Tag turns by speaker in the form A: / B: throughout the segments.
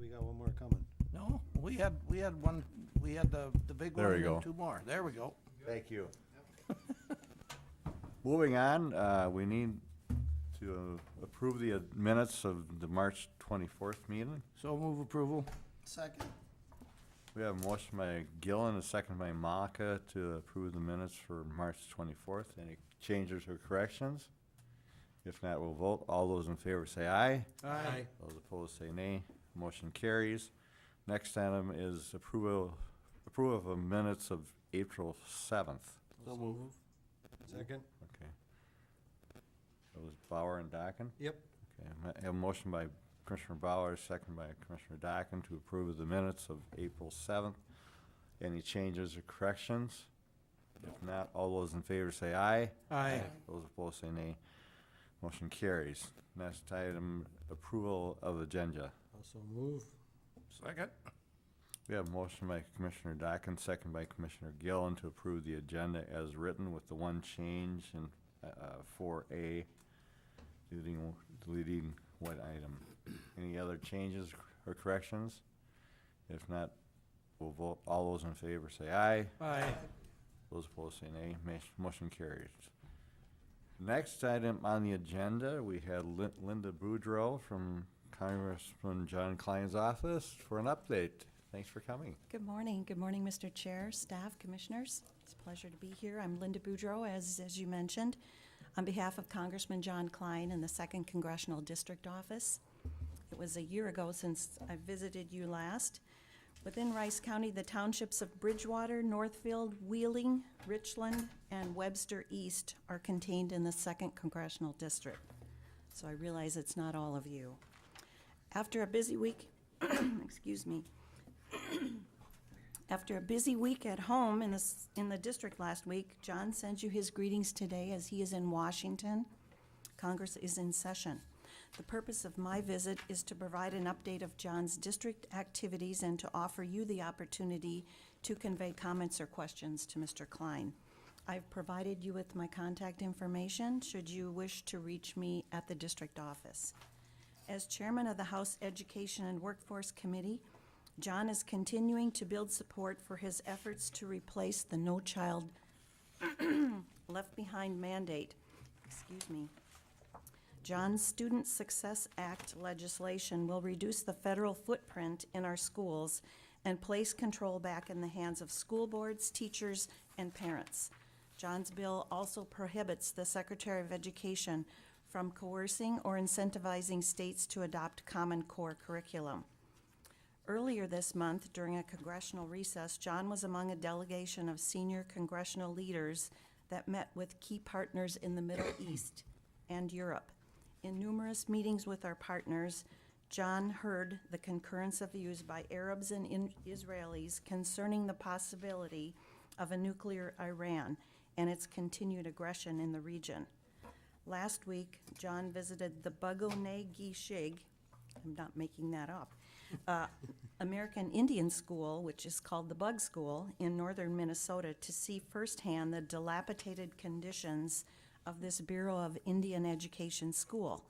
A: we got one more coming.
B: No, we had one, we had the big one.
C: There we
B: and then
C: go.
B: two more. There we go.
C: Thank you. Moving on, we need to approve the minutes of the March 24th meeting.
B: So move approval.
A: Second.
C: We have a motion by Gillen, a second by Malika to approve the minutes for March 24th. Any changes or corrections? If not, we'll vote. All those in favor say aye.
B: Aye.
C: Those opposed say nay. Motion carries. Next item is approval of minutes of April 7th.
B: So move.
A: Second.
C: Okay. That was Bauer and Dockin?
A: Yep.
C: Okay, I have a motion by Commissioner Bauer, second by Commissioner Dockin to approve the minutes of April 7th. Any changes or corrections? If not, all those in favor say aye.
B: Aye.
C: Those opposed say nay. Motion carries. Next item, approval of agenda.
A: Also move.
B: Second.
C: We have a motion by Commissioner Dockin, second by Commissioner Gillen to approve the agenda as written with the one change in 4A, deleting what item? Any other changes or corrections? If not, we'll vote. All those in favor say aye.
B: Aye.
C: Those opposed say nay. Motion carries. Next item on the agenda, we had Linda Boudreau from Congressman John Klein's office for an update. Thanks for coming.
D: Good morning. Good morning, Mr. Chair, staff, commissioners. It's a pleasure to be here. I'm Linda Boudreau, as you mentioned, on behalf of Congressman John Klein in the 2nd Congressional District Office. It was a year ago since I visited you last. Within Rice County, the townships of Bridgewater, Northfield, Wheeling, Richland, and Webster East are contained in the 2nd Congressional District. So I realize it's not all of you. After a busy week, excuse me, after a busy week at home in the district last week, John sends you his greetings today as he is in Washington. Congress is in session. The purpose of my visit is to provide an update of John's district activities and to offer you the opportunity to convey comments or questions to Mr. Klein. I've provided you with my contact information should you wish to reach me at the district office. As chairman of the House Education and Workforce Committee, John is continuing to build support for his efforts to replace the No Child Left Behind mandate. Excuse me. John's Student Success Act legislation will reduce the federal footprint in our schools and place control back in the hands of school boards, teachers, and parents. John's bill also prohibits the Secretary of Education from coercing or incentivizing states to adopt Common Core curriculum. Earlier this month, during a congressional recess, John was among a delegation of senior congressional leaders that met with key partners in the Middle East and Europe. In numerous meetings with our partners, John heard the concurrence of views by Arabs and Israelis concerning the possibility of a nuclear Iran and its continued aggression in the region. Last week, John visited the Bugonegishig, I'm not making that up, American Indian School, which is called the Bug School, in northern Minnesota to see firsthand the dilapidated conditions of this Bureau of Indian Education school.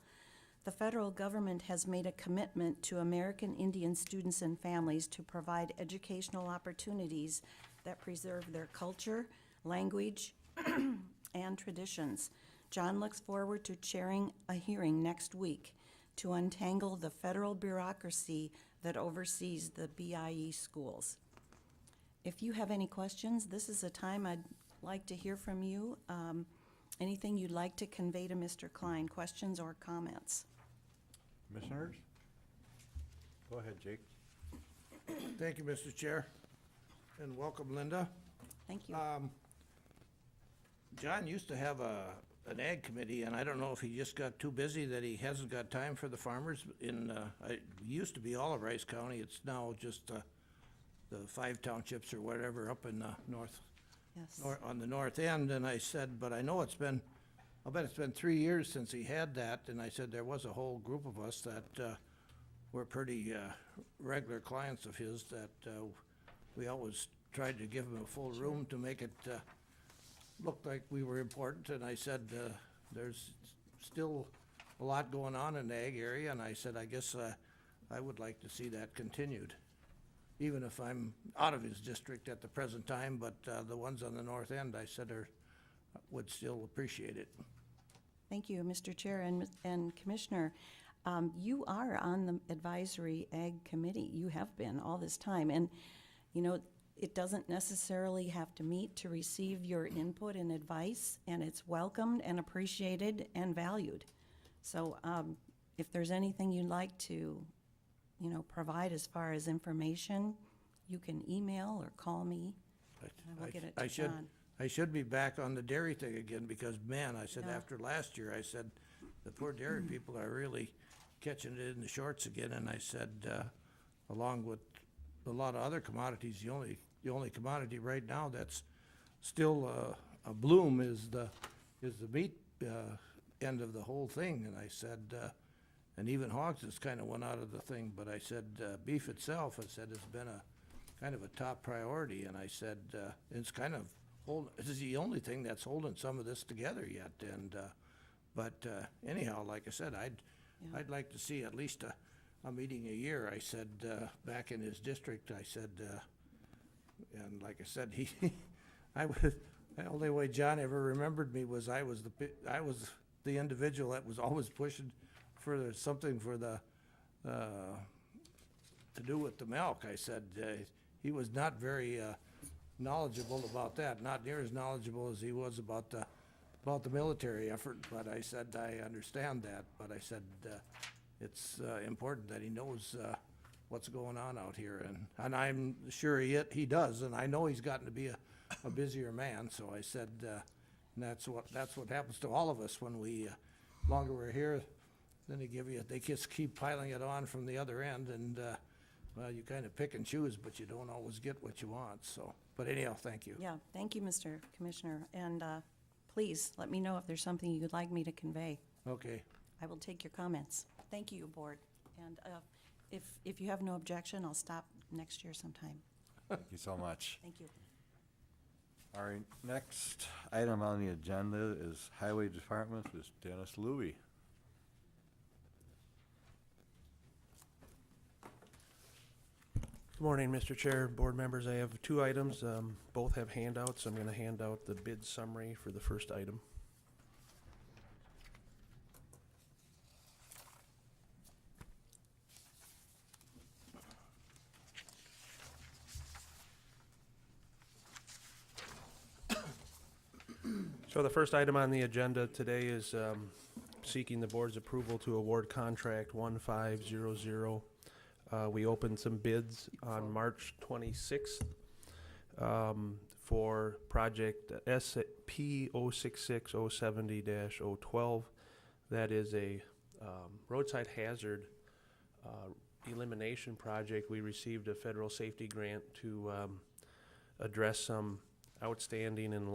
D: The federal government has made a commitment to American Indian students and families to provide educational opportunities that preserve their culture, language, and traditions. John looks forward to chairing a hearing next week to untangle the federal bureaucracy that oversees the BIE schools. If you have any questions, this is a time I'd like to hear from you. Anything you'd like to convey to Mr. Klein, questions or comments?
C: Commissioners? Go ahead, Jake.
B: Thank you, Mr. Chair, and welcome, Linda.
D: Thank you.
B: John used to have an ag committee, and I don't know if he just got too busy that he hasn't got time for the farmers. It used to be all of Rice County. It's now just the 5 townships or whatever up in the
D: Yes.
B: on the north end. And I said, but I know I'll bet it's been 3 years since he had that. And I said there was a whole group of us that were pretty regular clients of his that we always tried to give him a full room to make it look like we were important. And I said, there's still a lot going on in the ag area. And I said, I guess I would like to see that continued, even if I'm out of his district at the present time, but the ones on the north end, I said, would still appreciate it.
D: Thank you, Mr. Chair and Commissioner. You are on the Advisory Ag Committee. You have been all this time. And, you know, it doesn't necessarily have to meet to receive your input and advice, and it's welcomed and appreciated and valued. So if there's anything you'd like to, you know, provide as far as information, you can email or call me. I will get it to John.
B: I should be back on the dairy thing again, because, man, I said
D: Yeah.
B: after last year, I said, the poor dairy people are really catching it in the shorts again, and I said, along with a lot of other commodities, the only commodity right now that's still a bloom is the meat end of the whole thing, and I said, and even hogs has kind of went out of the thing, but I said, beef itself, I said, has been a kind of a top priority, and I said, it's kind of this is the only thing that's holding some of this together yet, and, but anyhow, like I said, I'd like to see at least a meeting a year, I said, back in his district, I said, and like I said, the only way John ever remembered me was I was the individual that was always pushing for something for the, to do with the milk, I said, he was not very, knowledgeable about that, not near as knowledgeable as he was about the military effort, but I said, I understand that, but I said, it's important that he knows what's going on out here, and I'm sure he does, and I know he's gotten to be a busier man, so I said, and that's what happens to all of us when we, longer we're here, then they just keep piling it on from the other end, and, well, you kind of pick and choose, but you don't always get what you want, so. But anyhow, thank you.
D: Yeah, thank you, Mr. Commissioner. And please, let me know if there's something you'd like me to convey.
B: Okay.
D: I will take your comments. Thank you, Board. And if you have no objection, I'll stop next year sometime.
C: Thank you so much.
D: Thank you.
C: All right, next item on the agenda is Highway Department, is Dennis Louie.
E: Good morning, Mr. Chair, board members. I have two items. Both have handouts. I'm going to hand out the bid summary for the first item. So the first item on the agenda today is seeking the board's approval to award contract 1500. We opened some bids on March 26th for project SP 066-070-012. That is a roadside hazard elimination project. We received a federal safety grant to address some outstanding and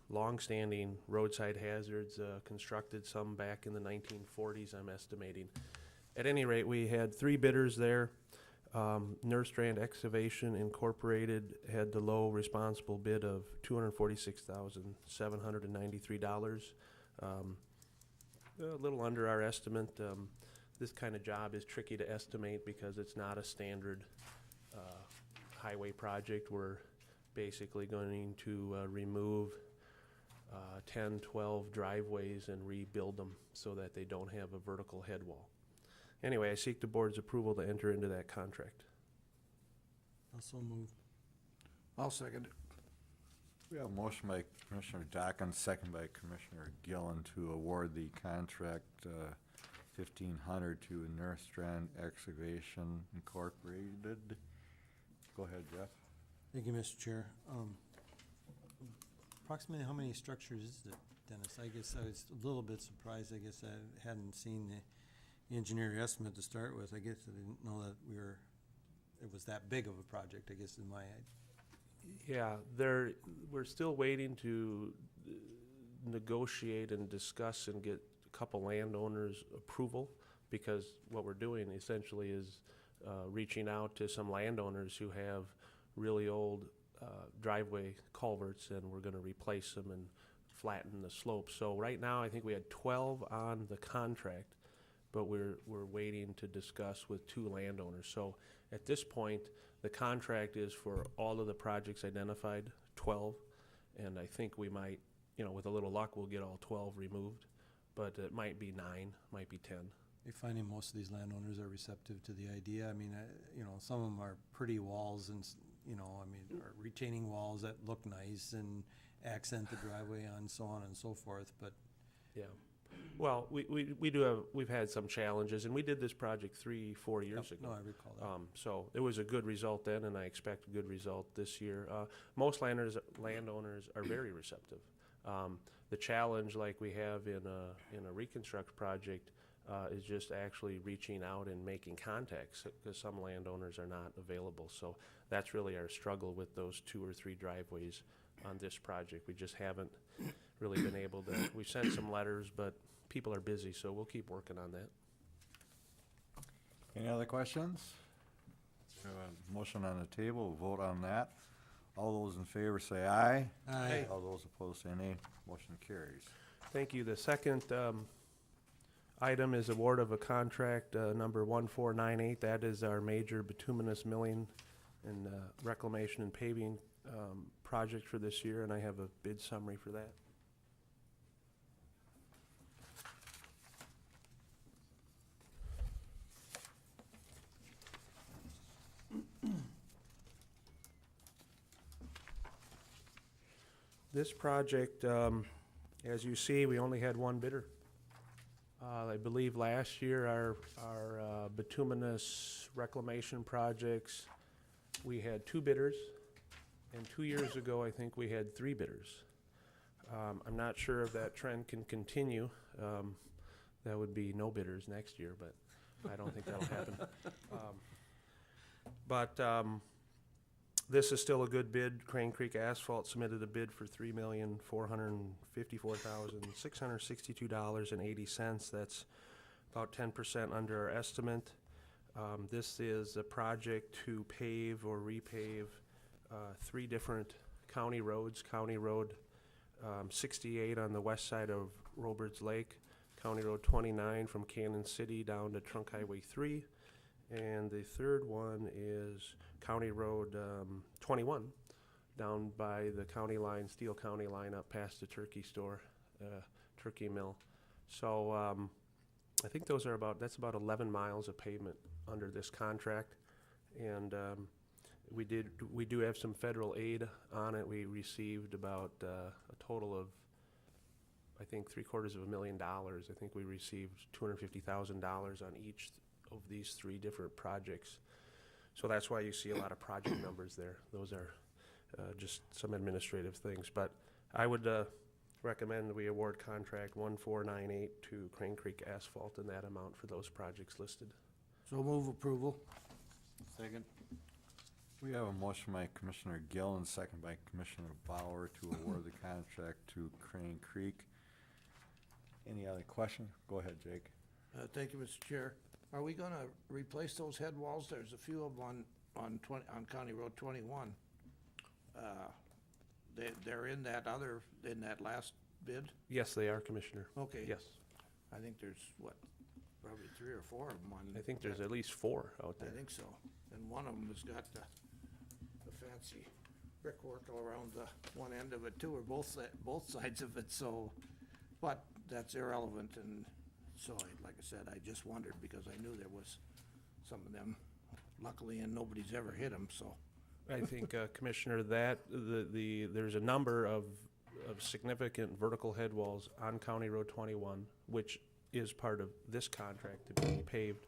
E: long-standing roadside hazards, constructed some back in the 1940s, I'm estimating. At any rate, we had three bidders there. Nerstrand Excavation Incorporated had the low responsible bid of $246,793. A little under our estimate. This kind of job is tricky to estimate because it's not a standard highway project. We're basically going to remove 10, 12 driveways and rebuild them so that they don't have a vertical head wall. Anyway, I seek the board's approval to enter into that contract.
A: Also move.
B: I'll second it.
C: We have a motion by Commissioner Dockens, second by Commissioner Gillen to award the contract 1500 to Nerstrand Excavation Incorporated. Go ahead, Jeff.
A: Thank you, Mr. Chair. Approximately how many structures is it, Dennis? I guess I was a little bit surprised. I guess I hadn't seen the engineer estimate to start with. I guess I didn't know that it was that big of a project, I guess, in my eye.
E: Yeah, we're still waiting to negotiate and discuss and get a couple landowners' approval, because what we're doing essentially is reaching out to some landowners who have really old driveway culverts, and we're going to replace them and flatten the slope. So right now, I think we had 12 on the contract, but we're waiting to discuss with 2 landowners. So at this point, the contract is for all of the projects identified, 12, and I think we might, with a little luck, we'll get all 12 removed, but it might be 9, might be 10.
A: You're finding most of these landowners are receptive to the idea. I mean, some of them are pretty walls and, or retaining walls that look nice and accent the driveway on, so on and so forth, but
E: Yeah. Well, we've had some challenges, and we did this project 3-4 years ago.
A: no, I recall that.
E: So it was a good result then, and I expect a good result this year. Most landowners are very receptive. The challenge, like we have in a reconstruct project, is just actually reaching out and making contacts, because some landowners are not available. So that's really our struggle with those 2 or 3 driveways on this project. We just haven't really been able to. We've sent some letters, but people are busy, so we'll keep working on that.
C: Any other questions? We have a motion on the table, we'll vote on that. All those in favor say aye.
A: Aye.
C: All those opposed say nay. Motion carries.
E: Thank you. The second item is award of a contract number 1498. That is our major bituminous milling and reclamation and paving project for this year, and I have a bid summary for that. This project, as you see, we only had 1 bidder. I believe last year our bituminous reclamation projects, we had 2 bidders, and 2 years ago I think we had 3 bidders. I'm not sure if that trend can continue. That would be no bidders next year, but I don't think that'll happen. This is still a good bid. Crane Creek Asphalt submitted a bid for $3,454,662.80. That's about 10% under our estimate. This is a project to pave or repave 3 different county roads. County Road 68 on the west side of Roberts Lake, County Road 29 from Cannon City down to Trunk Highway 3, and the third one is County Road 21 down by the county line, Steele County line, up past the turkey store, turkey mill. So I think that's about 11 miles of pavement under this contract, and we do have some federal aid on it. We received about a total of, I think, $750,000. I think we received $250,000 on each of these 3 different projects. So that's why you see a lot of project numbers there. Those are just some administrative things. But I would recommend we award contract 1498 to Crane Creek Asphalt in that amount for those projects listed.
B: So move approval.
C: Second. We have a motion by Commissioner Gill and second by Commissioner Bauer to award the contract to Crane Creek. Any other questions? Go ahead, Jake.
B: Thank you, Mr. Chair. Are we gonna replace those head walls? There's a few of them on County Road 21. They're in that last bid?
E: Yes, they are, Commissioner.
B: Okay.
E: Yes.
B: I think there's, probably 3 or 4 of them on.
E: I think there's at least 4 out
B: I
E: there.
B: think so. And one of them has got the fancy brickwork all around the one end of it too, or both sides of it, so, but that's irrelevant, and so like I said, I just wondered because I knew there was some of them, luckily, and nobody's ever hit them, so.
E: I think, Commissioner, that there's a number of significant vertical head walls on County Road 21, which is part of this contract to be paved.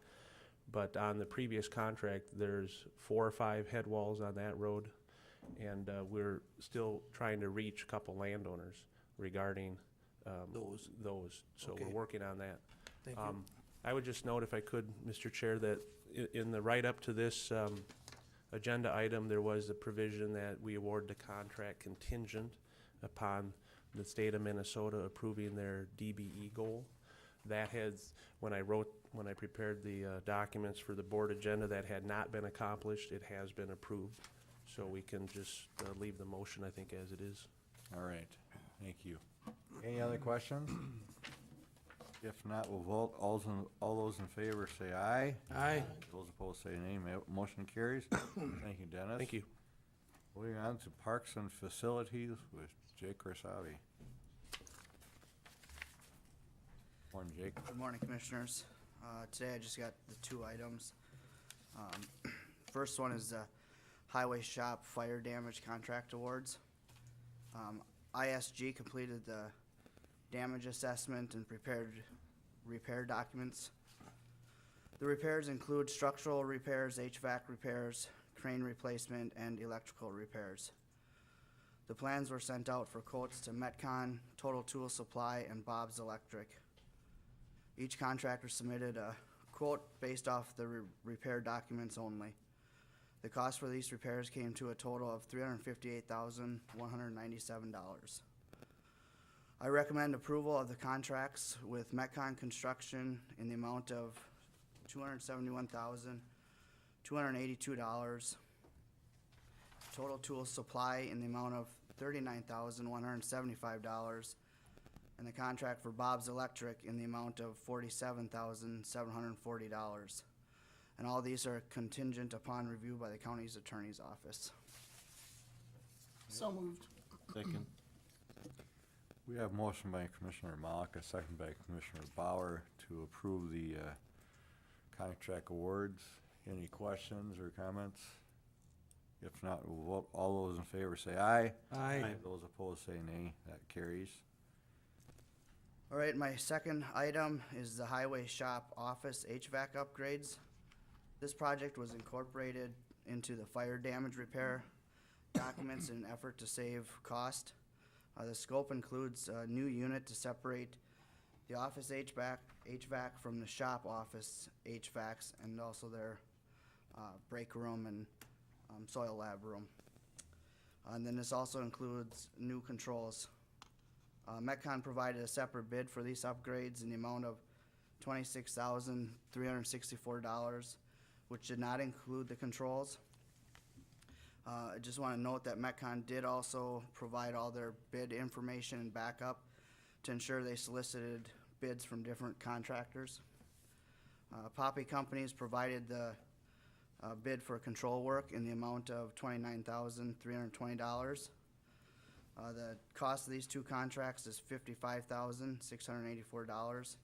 E: But on the previous contract, there's 4 or 5 head walls on that road, and we're still trying to reach a couple landowners regarding those. So
B: Okay.
E: we're working on that.
B: Thank you.
E: I would just note, if I could, Mr. Chair, that in the write-up to this agenda item, there was a provision that we award the contract contingent upon the state of Minnesota approving their DBE goal. That has, when I prepared the documents for the board agenda, that had not been accomplished. It has been approved. So we can just leave the motion, I think, as it is.
C: All right, thank you. Any other questions? If not, we'll vote. All those in favor say aye.
B: Aye.
C: Those opposed say nay. Motion carries. Thank you, Dennis.
E: Thank you.
C: Moving on to Parks and Facilities with Jake Corsavi. Morning, Jake.
F: Good morning, Commissioners. Today I just got the two items. First one is Highway Shop Fire Damage Contract Awards. ISG completed the damage assessment and prepared repair documents. The repairs include structural repairs, HVAC repairs, crane replacement, and electrical repairs. The plans were sent out for quotes to Metcon, Total Tool Supply, and Bob's Electric. Each contractor submitted a quote based off the repair documents only. The cost for these repairs came to a total of $358,197. I recommend approval of the contracts with Metcon Construction in the amount of $271,282. Total Tool Supply in the amount of $39,175. And the contract for Bob's Electric in the amount of $47,740. And all these are contingent upon review by the county's attorney's office.
G: So moved.
A: Second.
C: We have motion by Commissioner Malika, second by Commissioner Bauer to approve the contract awards. Any questions or comments? If not, we'll vote. All those in favor say aye.
B: Aye.
C: Those opposed say nay. That carries.
F: All right, my second item is the Highway Shop Office HVAC upgrades. This project was incorporated into the fire damage repair documents in an effort to save cost. The scope includes a new unit to separate the office HVAC from the shop office HVACs, and also their break room and soil lab room. And then this also includes new controls. Metcon provided a separate bid for these upgrades in the amount of $26,364, which did not include the controls. I just want to note that Metcon did also provide all their bid information and backup to ensure they solicited bids from different contractors. Poppy Companies provided the bid for control work in the amount of $29,320. The cost of these two contracts is $55,684,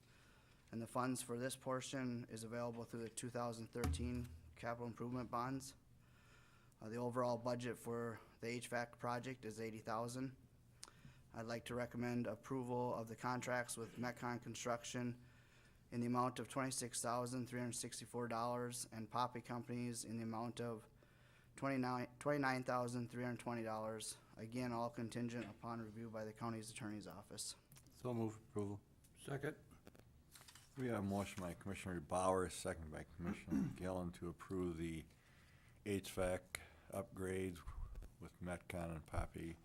F: and the funds for this portion is available through the 2013 capital improvement bonds. The overall budget for the HVAC project is $80,000. I'd like to recommend approval of the contracts with Metcon Construction in the amount of $26,364 and Poppy Companies in the amount of $29,320. Again, all contingent upon review by the county's attorney's office.
A: So move approval.
B: Second.
C: We have a motion by Commissioner Bauer, second by Commissioner Gillen to approve the HVAC upgrades with Metcon and Poppy.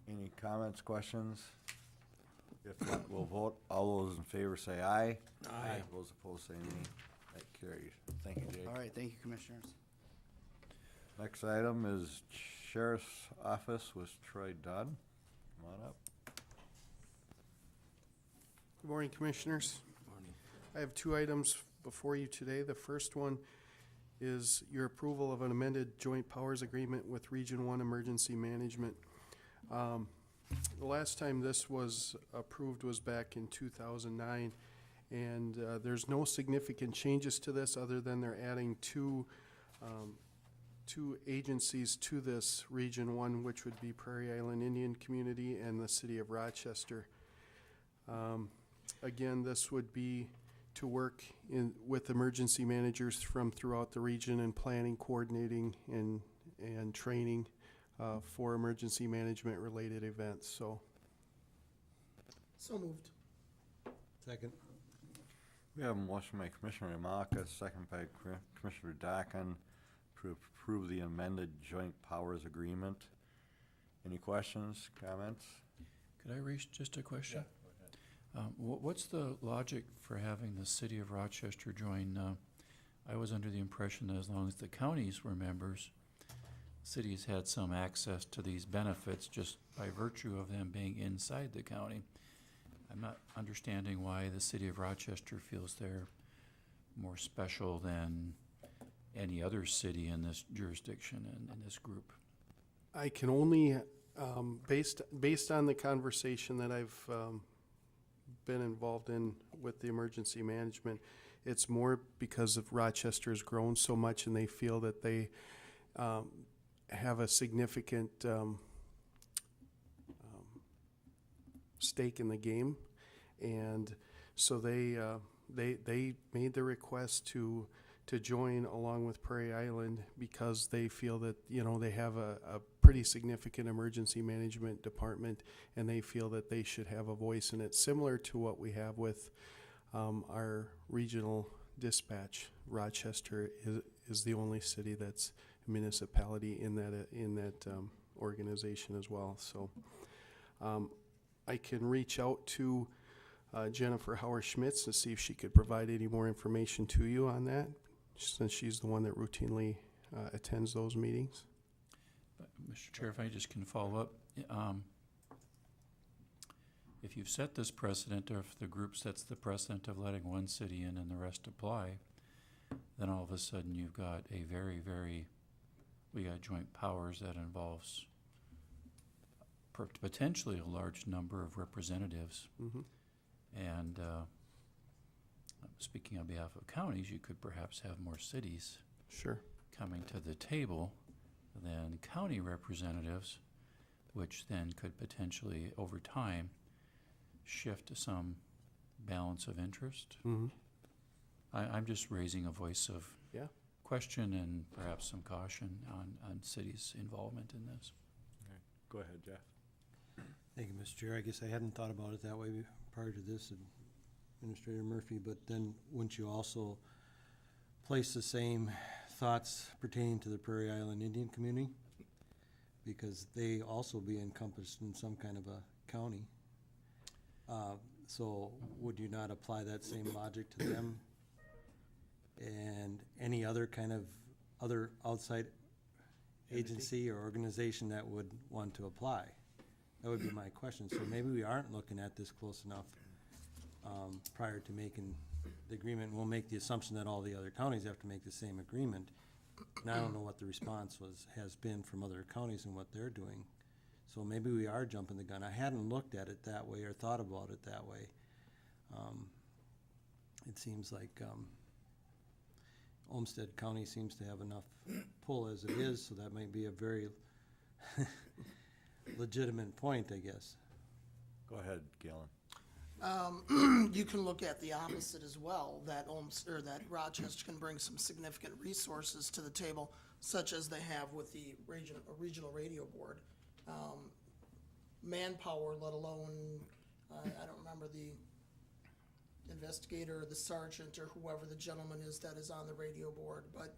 C: Any comments, questions? If not, we'll vote. All those in favor say aye.
B: Aye.
C: Those opposed say nay. That carries. Thank you, Jake.
F: All right, thank you, Commissioners.
C: Next item is Sheriff's Office with Troy Dodd. Come on up.
G: Good morning, Commissioners. I have two items before you today. The first one is your approval of an amended joint powers agreement with Region 1 Emergency Management. The last time this was approved was back in 2009, and there's no significant changes to this other than they're adding two agencies to this Region 1, which would be Prairie Island Indian Community and the City of Rochester. Again, this would be to work with emergency managers from throughout the region and planning, coordinating, and training for emergency management related events. So moved.
A: Second.
C: We have a motion by Commissioner Malika, second by Commissioner Dakin to approve the amended joint powers agreement. Any questions, comments?
H: Could I raise just a question? What's the logic for having the city of Rochester join? I was under the impression that as long as the counties were members, cities had some access to these benefits just by virtue of them being inside the county. I'm not understanding why the city of Rochester feels they're more special than any other city in this jurisdiction and in this group.
G: I can only, based on the conversation that I've been involved in with the emergency management, it's more because of Rochester's grown so much and they feel that they have a significant stake in the game. And so they made the request to join along with Prairie Island because they feel that, you know, they have a pretty significant emergency management department and they feel that they should have a voice in it, similar to what we have with our regional dispatch. Rochester is the only city that's a municipality in that organization as well. So I can reach out to Jennifer Hauer Schmitz to see if she could provide any more information to you on that, since she's the one that routinely attends those meetings.
H: But, Mr. Chair, if I just can follow up, if you've set this precedent, or if the group sets the precedent of letting one city in and the rest apply, then all of a sudden you've got a we got joint powers that involves potentially a large number of representatives.
G: Mm-hmm.
H: And speaking on behalf of counties, you could perhaps have more cities
G: Sure.
H: coming to the table than county representatives, which then could potentially, over time, shift to some balance of interest.
G: Mm-hmm.
H: I'm just raising a voice of
G: Yeah.
H: question and perhaps some caution on cities' involvement in this.
C: Go ahead, Jeff.
A: Thank you, Mr. Chair. I guess I hadn't thought about it that way prior to this, Administrator Murphy, but then wouldn't you also place the same thoughts pertaining to the Prairie Island Indian community? Because they also be encompassed in some kind of a county. So would you not apply that same logic to them? And any other kind of other outside agency or organization that would want to apply? That would be my question. So maybe we aren't looking at this close enough prior to making the agreement. We'll make the assumption that all the other counties have to make the same agreement. And I don't know what the response has been from other counties and what they're doing. So maybe we are jumping the gun. I hadn't looked at it that way or thought about it that way. It seems like Olmsted County seems to have enough pull as it is, so that might be a very legitimate point, I guess.
C: Go ahead, Galen.
I: You can look at the opposite as well, that that Rochester can bring some significant resources to the table, such as they have with the regional radio board. Manpower, let alone, I don't remember the investigator or the sergeant or whoever the gentleman is that is on the radio board, but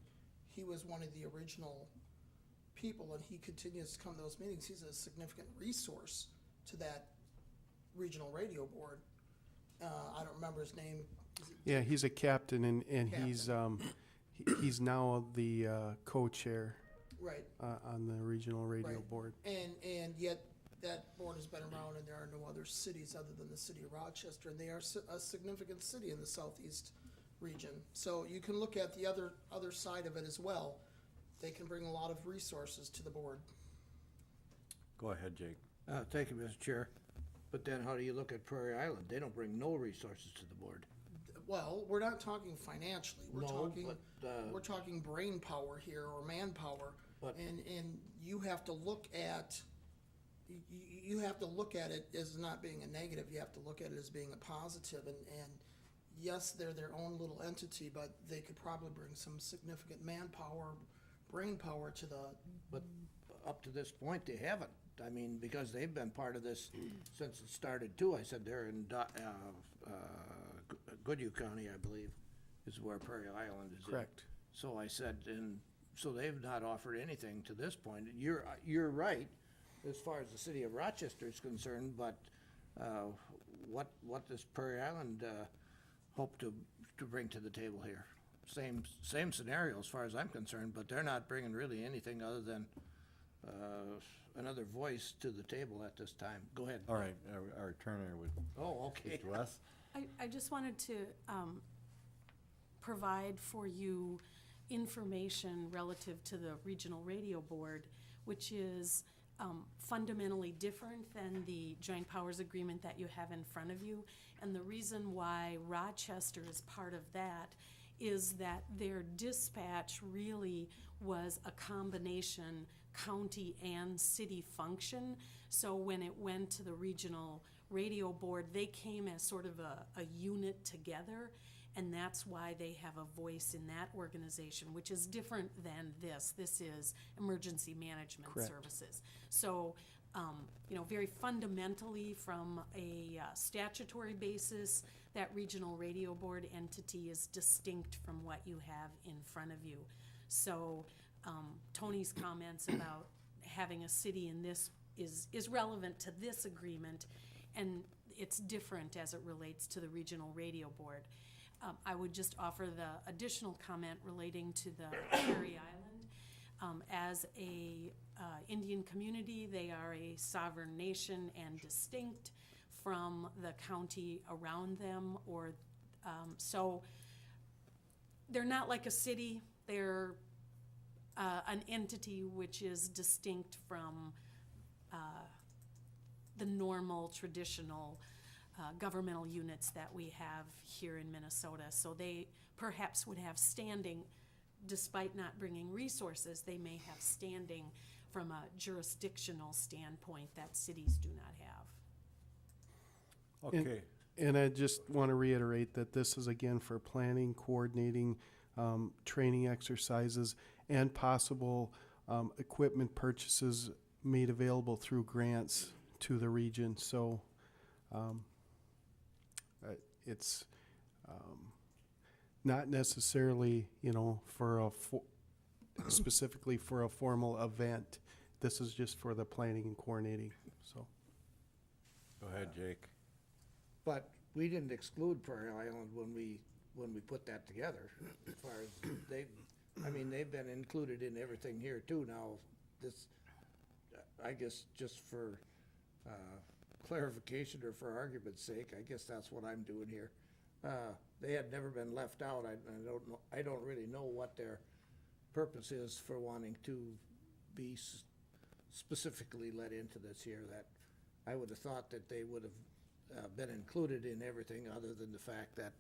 I: he was one of the original people and he continues to come to those meetings. He's a significant resource to that regional radio board. I don't remember his name.
G: Yeah, he's a captain and he's now the co-chair
I: Right.
G: on the regional radio
I: Right.
G: board.
I: And yet that board has been around and there are no other cities other than the city of Rochester, and they are a significant city in the southeast region. So you can look at the other side of it as well. They can bring a lot of resources to the board.
C: Go ahead, Jake.
B: Thank you, Mr. Chair. But then how do you look at Prairie Island? They don't bring no resources to the board.
I: Well, we're not talking financially. We're
B: No,
I: talking
B: but,
I: we're talking brain power here or manpower.
B: But-
I: And you have to look at you have to look at it as not being a negative. You have to look at it as being a positive. And yes, they're their own little entity, but they could probably bring some significant manpower, brain power to the.
B: But up to this point, they haven't. I mean, because they've been part of this since it started too. I said they're in Goodhue County, I believe, is where Prairie Island is in.
G: Correct.
B: So I said, and so they've not offered anything to this point. You're right, as far as the city of Rochester is concerned, but what does Prairie Island hope to bring to the table here? Same scenario as far as I'm concerned, but they're not bringing really anything other than another voice to the table at this time. Go ahead.
C: All right, our attorney would
B: Oh, okay.
C: speak to us.
J: I just wanted to provide for you information relative to the Regional Radio Board, which is fundamentally different than the joint powers agreement that you have in front of you. And the reason why Rochester is part of that is that their dispatch really was a combination county and city function. So when it went to the Regional Radio Board, they came as sort of a unit together, and that's why they have a voice in that organization, which is different than this. This is Emergency Management
G: Correct.
J: Services. So, very fundamentally, from a statutory basis, that Regional Radio Board entity is distinct from what you have in front of you. So, Tony's comments about having a city in this is relevant to this agreement, and it's different as it relates to the Regional Radio Board. I would just offer the additional comment relating to the Prairie Island. As a Indian community, they are a sovereign nation and distinct from the county around them, or so they're not like a city. They're an entity which is distinct from the normal, traditional governmental units that we have here in Minnesota. So they perhaps would have standing, despite not bringing resources, they may have standing from a jurisdictional standpoint that cities do not have.
C: Okay,
G: And I just want to reiterate that this is again for planning, coordinating, training exercises, and possible equipment purchases made available through grants to the region. So it's not necessarily, for specifically for a formal event. This is just for the planning and coordinating, so.
C: go ahead, Jake.
B: But we didn't exclude Prairie Island when we put that together, as far as they've been included in everything here too. Now, this, I guess, just for clarification or for argument's sake, I guess that's what I'm doing here. They had never been left out. I don't really know what their purpose is for wanting to be specifically let into this here. That I would have thought that they would have been included in everything, other than the fact that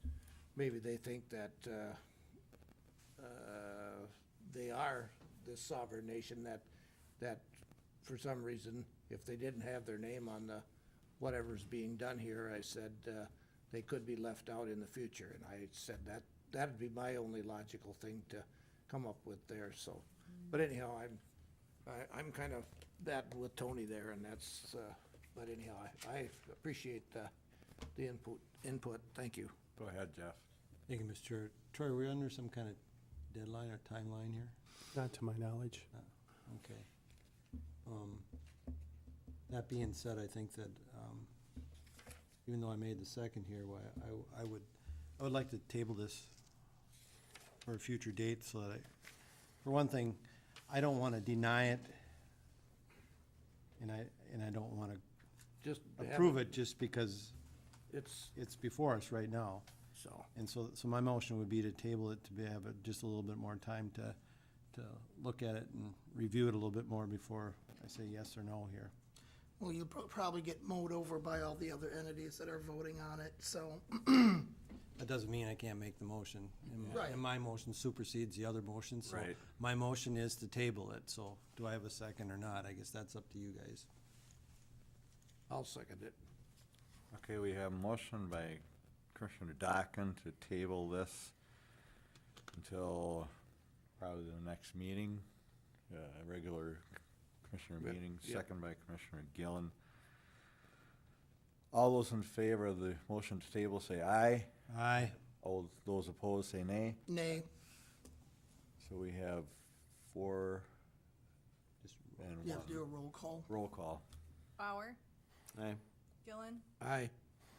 B: maybe they think that they are this sovereign nation, that for some reason, if they didn't have their name on the whatever's being done here, I said they could be left out in the future. And I said that'd be my only logical thing to come up with there. So, but anyhow, I'm kind of that with Tony there, and that's. But anyhow, I appreciate the input. Thank you.
C: Go ahead, Jeff.
A: Thank you, Mr. Chair. Troy, are we under some kind of deadline or timeline here?
G: Not to my knowledge.
A: Okay. That being said, I think that, even though I made the second here, I would like to table this for a future date, so that for one thing, I don't want to deny it, and I don't want to
B: Just
A: approve it just because
B: It's
A: it's before us right now.
B: so.
A: And so my motion would be to table it, have just a little bit more time to look at it and review it a little bit more before I say yes or no here.
I: Well, you'll probably get mowed over by all the other entities that are voting on it, so.
A: That doesn't mean I can't make the motion.
I: Right.
A: And my motion supersedes the other motion, so
C: Right.
A: my motion is to table it. So do I have a second or not? I guess that's up to you guys.
B: I'll second it.
C: Okay, we have a motion by Commissioner Dockin to table this until probably the next meeting, regular commissioner
B: Yep,
C: meeting,
B: yep.
C: second by Commissioner Gillen. All those in favor of the motion to table say aye.
A: Aye.
C: All those opposed say nay.
I: Nay.
C: So we have 4
A: Just
C: and
I: You have to do a
C: 1.
I: roll call.
C: Roll call.
K: Bauer,
A: aye.
K: Gillen,
B: Aye.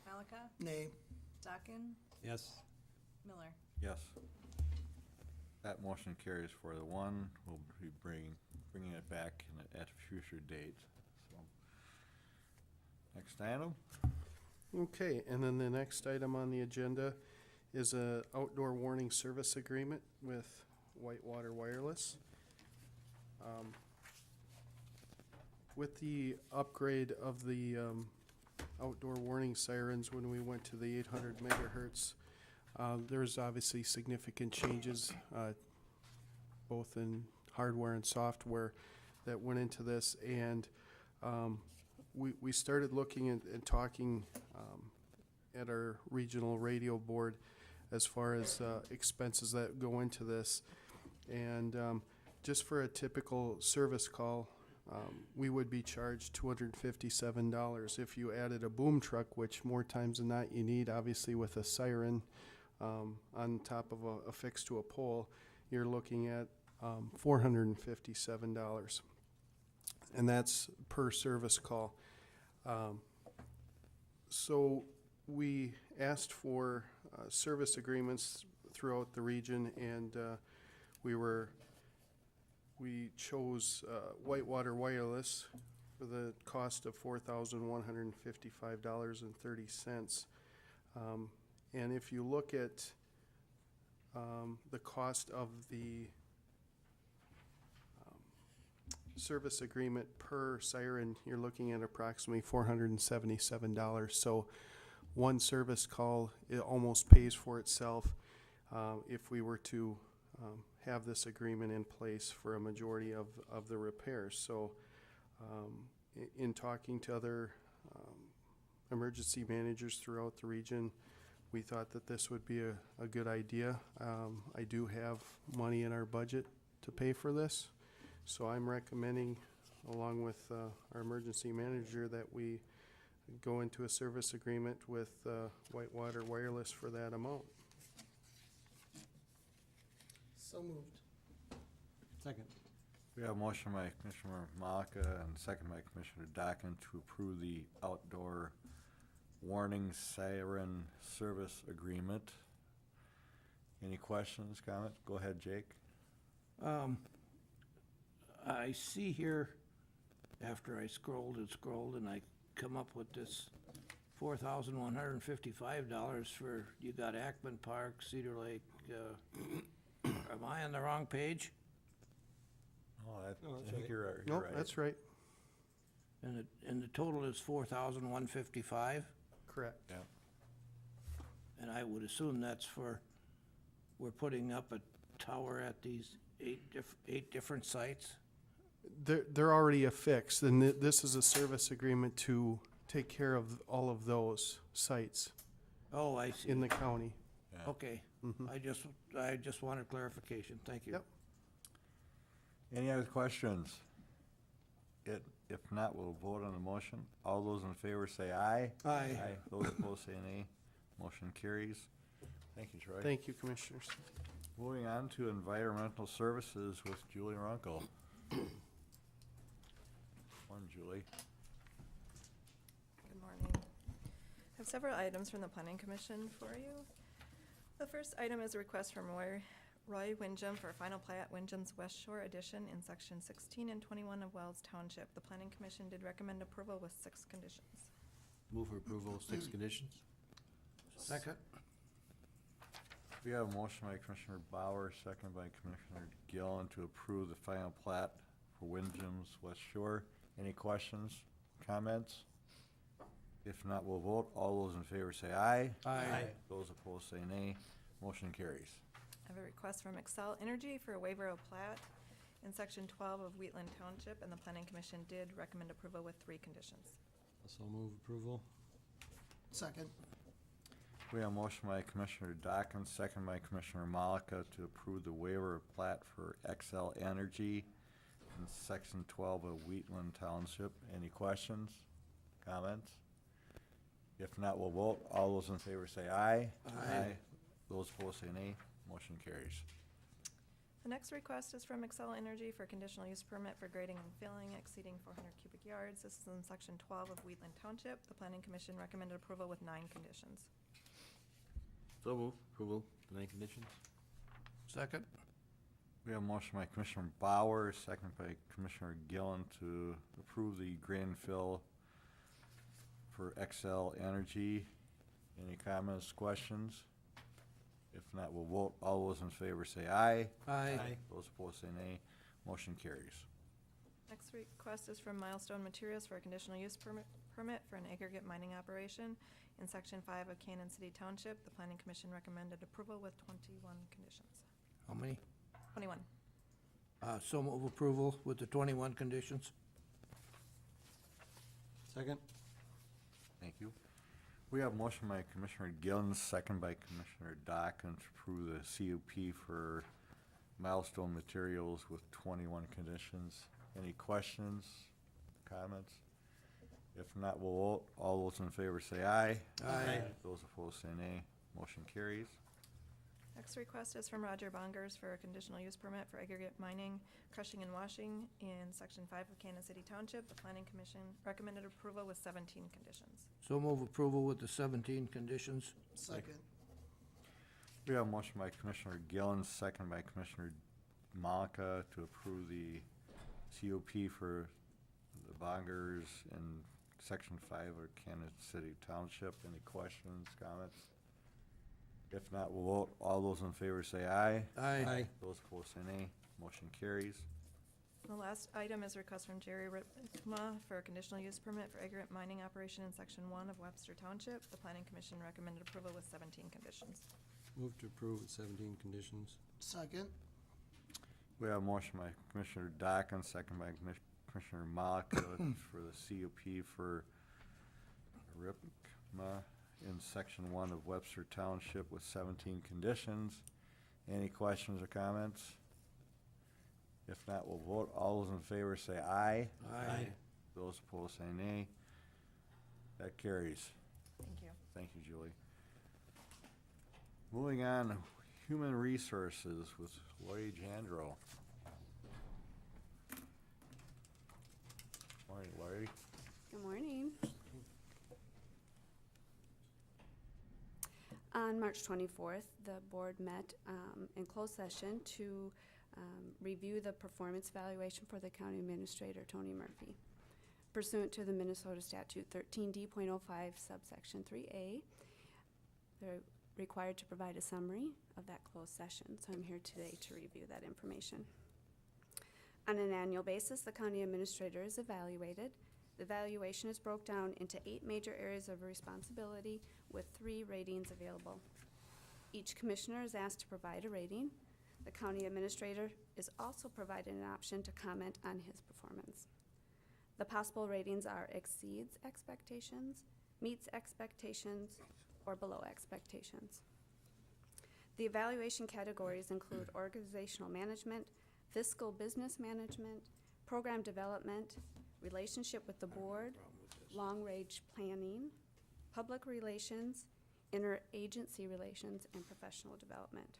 K: Malika,
I: Nay.
K: Dockin,
A: Yes.
K: Miller.
C: Yes. That motion carries for the one. We'll be bringing it back at a future date. So, next item?
G: Okay, and then the next item on the agenda is a outdoor warning service agreement with Whitewater Wireless. With the upgrade of the outdoor warning sirens when we went to the 800 megahertz, there's obviously significant changes, both in hardware and software that went into this, and we started looking and talking at our regional radio board as far as expenses that go into this. And just for a typical service call, we would be charged $257. If you added a boom truck, which more times than not you need, obviously with a siren on top of affixed to a pole, you're looking at $457. And that's per service call. So we asked for service agreements throughout the region, and we chose Whitewater Wireless for the cost of $4,155.30. And if you look at the cost of the service agreement per siren, you're looking at approximately $477. So one service call, it almost pays for itself if we were to have this agreement in place for a majority of the repairs. So in talking to other emergency managers throughout the region, we thought that this would be a good idea. I do have money in our budget to pay for this, so I'm recommending, along with our emergency manager, that we go into a service agreement with Whitewater Wireless for that amount.
I: So moved.
A: Second.
C: We have a motion by Commissioner Malika and second by Commissioner Dockin to approve the outdoor warning siren service agreement. Any questions, comments? Go ahead, Jake.
B: I see here, after I scrolled and I come up with this $4,155 for, you got Ackman Park, Cedar Lake, am I on the wrong page?
C: Oh,
A: No,
C: I
A: that's
C: think
A: right.
C: you're
G: No,
C: right.
G: that's right.
B: And the total is $4,155?
G: Correct.
C: Yeah.
B: And I would assume that's for, we're putting up a tower at these eight different sites?
G: They're already affixed, and this is a service agreement to take care of all of those sites
B: Oh, I see.
G: in the county.
C: Yeah.
B: Okay.
G: Mhm.
B: I just wanted clarification. Thank you.
G: Yep.
C: Any other questions? If not, we'll vote on the motion. All those in favor say aye.
B: Aye.
C: Those opposed say nay. Motion carries. Thank you, Troy.
G: Thank you, Commissioners.
C: Moving on to environmental services with Julie Runkle. Morning, Julie.
K: Good morning. I have several items from the Planning Commission for you. The first item is a request from Roy Windjam for a final plat, Windjam's West Shore Edition in section 16 and 21 of Wells Township. The Planning Commission did recommend approval with 6 conditions.
L: Move for approval of 6 conditions.
B: Second?
C: We have a motion by Commissioner Bauer, second by Commissioner Gillen to approve the final plat for Windjam's West Shore. Any questions, comments? If not, we'll vote. All those in favor say aye.
B: Aye.
C: Those opposed say nay. Motion carries.
K: I have a request from Excel Energy for a waiver of plat in section 12 of Wheatland Township, and the Planning Commission did recommend approval with 3 conditions.
A: Also move approval.
I: Second.
C: We have a motion by Commissioner Dockin, second by Commissioner Malika to approve the waiver of plat for XL Energy in section 12 of Wheatland Township. Any questions, comments? If not, we'll vote. All those in favor say aye.
B: Aye.
C: Those opposed say nay. Motion carries.
K: The next request is from Excel Energy for conditional use permit for grading and filling exceeding 400 cubic yards. This is in section 12 of Wheatland Township. The Planning Commission recommended approval with 9 conditions.
L: So move approval, the 9 conditions.
B: Second?
C: We have a motion by Commissioner Bauer, second by Commissioner Gillen to approve the grand fill for XL Energy. Any comments, questions? If not, we'll vote. All those in favor say aye.
B: Aye.
C: Those opposed say nay. Motion carries.
K: Next request is from Milestone Materials for a conditional use permit for an aggregate mining operation in Section 5 of Cannon City Township. The Planning Commission recommended approval with 21 conditions.
B: How many?
K: 21.
B: So move approval with the 21 conditions.
A: Second?
C: Thank you. We have a motion by Commissioner Gillen, second by Commissioner Docken to approve the CUP for Milestone Materials with 21 conditions. Any questions, comments? If not, we'll vote. All those in favor say aye.
B: Aye.
C: Those opposed say nay. Motion carries.
K: Next request is from Roger Bongers for a conditional use permit for aggregate mining, crushing and washing in Section 5 of Cannon City Township. The Planning Commission recommended approval with 17 conditions.
B: So move approval with the 17 conditions.
I: Second.
C: We have a motion by Commissioner Gillen, second by Commissioner Malika to approve the COP for the Bongers in Section 5 of Cannon City Township. Any questions, comments? If not, we'll vote. All those in favor say aye.
B: Aye.
C: Those opposed say nay. Motion carries.
K: The last item is a request from Jerry Ripma for a conditional use permit for aggregate mining operation in Section 1 of Webster Township. The Planning Commission recommended approval with 17 conditions.
A: Move to approve with 17 conditions.
I: Second.
C: We have a motion by Commissioner Docken, second by Commissioner Malika for the COP for Ripma in Section 1 of Webster Township with 17 conditions. Any questions or comments? If not, we'll vote. All those in favor say aye.
B: Aye.
C: Those opposed say nay. That carries.
K: Thank you.
C: Thank you, Julie. Moving on, Human Resources with Lloyd Jandro. Morning, Larry.
M: Good morning. On March 24th, the board met in closed session to review the performance evaluation for the county administrator, Tony Murphy. Pursuant to the Minnesota Statute 13D.05 subsection 3A, they're required to provide a summary of that closed session, so I'm here today to review that information. On an annual basis, the county administrator is evaluated. The evaluation is broke down into 8 major areas of responsibility with 3 ratings available. Each commissioner is asked to provide a rating. The county administrator is also provided an option to comment on his performance. The possible ratings are exceeds expectations, meets expectations, or below expectations. The evaluation categories include organizational management, fiscal business management, program development, relationship with the board, long-range planning, public relations, interagency relations, and professional development.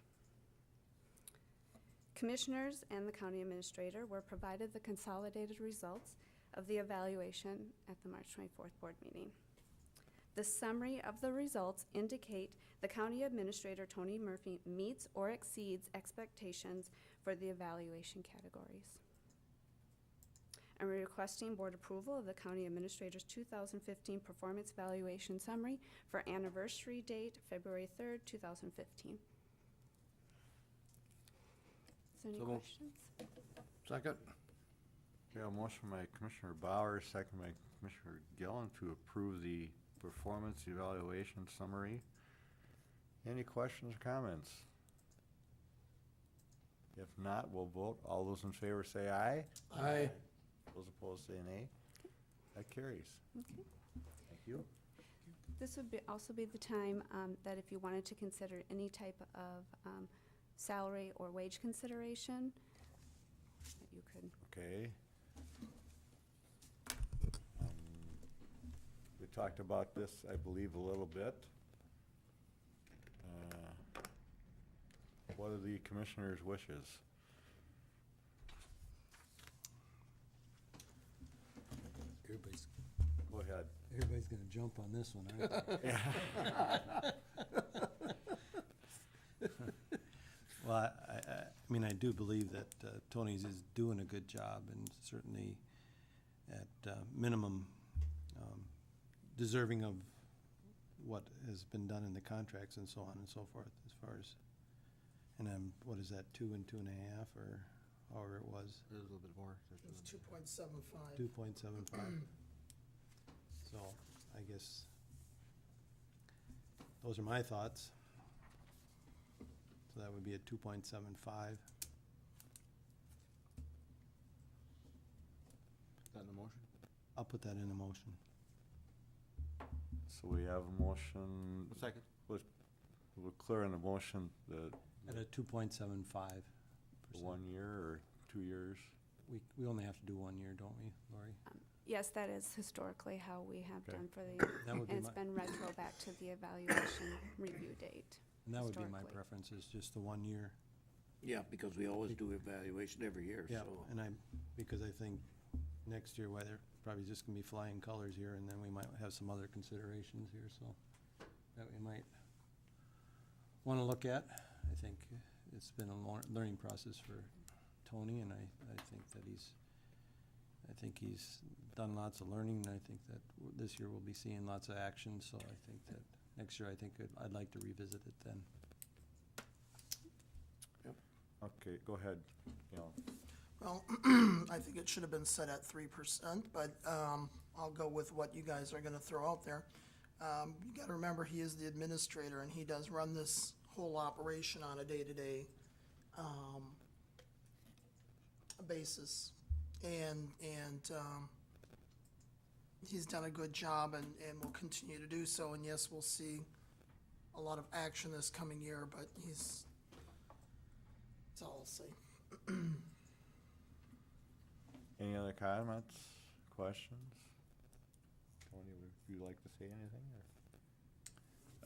M: Commissioners and the county administrator were provided the consolidated results of the evaluation at the March 24th board meeting. The summary of the results indicate the county administrator, Tony Murphy, meets or exceeds expectations for the evaluation categories. I'm requesting board approval of the county administrator's 2015 performance evaluation summary for anniversary date, February 3rd, 2015. Is there any
C: So moved.
M: questions?
B: Second.
C: We have a motion by Commissioner Bauer, second by Commissioner Gillen to approve the performance evaluation summary. Any questions or comments? If not, we'll vote. All those in favor say aye.
B: Aye.
C: Those opposed say nay. That carries.
M: Okay.
C: Thank you.
M: This would also be the time that if you wanted to consider any type of salary or wage consideration, that you could.
C: Okay. We talked about this, I believe, a little bit. What are the commissioners' wishes?
A: Everybody's,
C: Go ahead.
A: everybody's gonna jump on this one, aren't they? Well, I mean, I do believe that Tony's is doing a good job and certainly at minimum deserving of what has been done in the contracts and so on and so forth as far as, and what is that, 2 and 2.5 or however it was?
L: There's a little bit more.
I: It's 2.75.
A: 2.75. So I guess those are my thoughts. So that would be a 2.75.
L: That in the motion?
A: I'll put that in a motion.
C: So we have a motion,
L: Second.
C: we're clear on the motion that
A: At a 2.75%.
C: 1 year or 2 years?
A: We only have to do 1 year, don't we, Lori?
M: Yes, that is historically how we have
C: Okay.
M: done for the,
A: That would
M: and
A: be
M: it's
A: my,
M: been retro back to the evaluation review date.
A: and that would be my
M: historically.
A: preference, is just the 1 year.
B: Yeah, because we always do evaluation every year,
A: Yeah,
B: so.
A: and because I think next year, why they're probably just gonna be flying colors here, and then we might have some other considerations here, so that we might wanna look at. I think it's been a learning process for Tony, and I think that he's done lots of learning, and I think that this year we'll be seeing lots of action, so I think that next year, I'd like to revisit it then.
C: Okay, go ahead, Galen.
I: Well, I think it should have been set at 3%, but I'll go with what you guys are gonna throw out there. You gotta remember, he is the administrator, and he does run this whole operation on a day-to-day basis. And he's done a good job and will continue to do so, and yes, we'll see a lot of action this coming year, but that's all I'll say.
C: Any other comments, questions? Tony, would you like to say anything?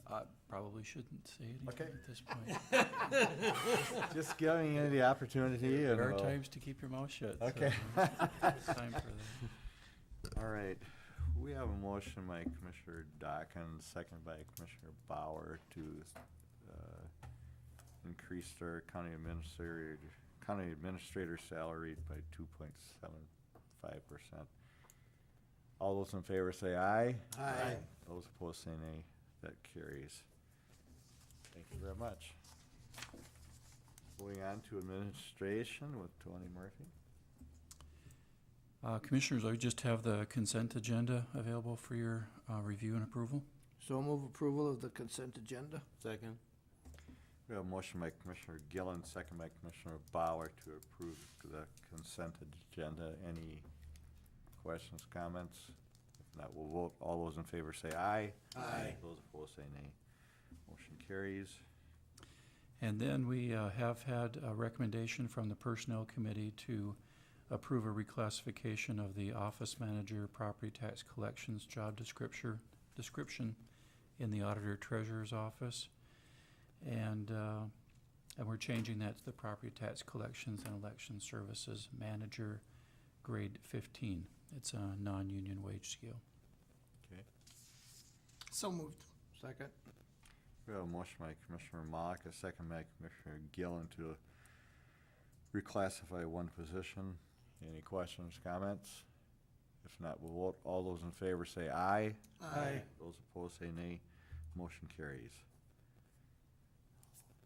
H: I probably shouldn't say anything
C: Okay.
H: at this point.
C: Just giving you the opportunity.
H: There
C: and
H: are
C: we'll-
H: times to keep your mouth shut. so,
C: Okay.
H: it's time for that.
C: All right, we have a motion by Commissioner Docken, second by Commissioner Bauer to increase our county administrator salary by 2.75%. All those in favor say aye.
B: Aye.
C: Those opposed say nay. That carries. Thank you very much. Moving on to administration with Tony Murphy.
H: Commissioners, I just have the consent agenda available for your review and approval.
B: So move approval of the consent agenda?
L: Second.
C: We have a motion by Commissioner Gillen, second by Commissioner Bauer to approve the consent agenda. Any questions, comments? If not, we'll vote. All those in favor say aye.
B: Aye.
C: Those opposed say nay. Motion carries.
H: And then we have had a recommendation from the Personnel Committee to approve a reclassification of the office manager property tax collections job description in the auditor treasurer's office. And we're changing that to the property tax collections and election services manager, grade 15. It's a non-union wage scale.
C: Okay.
I: So moved.
B: Second?
C: We have a motion by Commissioner Malek, a second by Commissioner Gillen to reclassify one position. Any questions, comments? If not, we'll vote. All those in favor say aye.
B: Aye.
C: Those opposed say nay. Motion carries.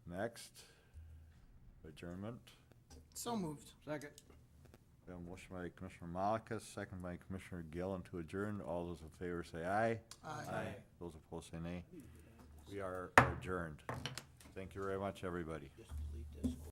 C: Next, adjournment.
I: So moved.
B: Second?
C: We have a motion by Commissioner Malika, second by Commissioner Gillen to adjourn. All those in favor say aye.
I: Aye.
C: Those opposed say nay. We are adjourned. Thank you very much, everybody.
B: Just delete this.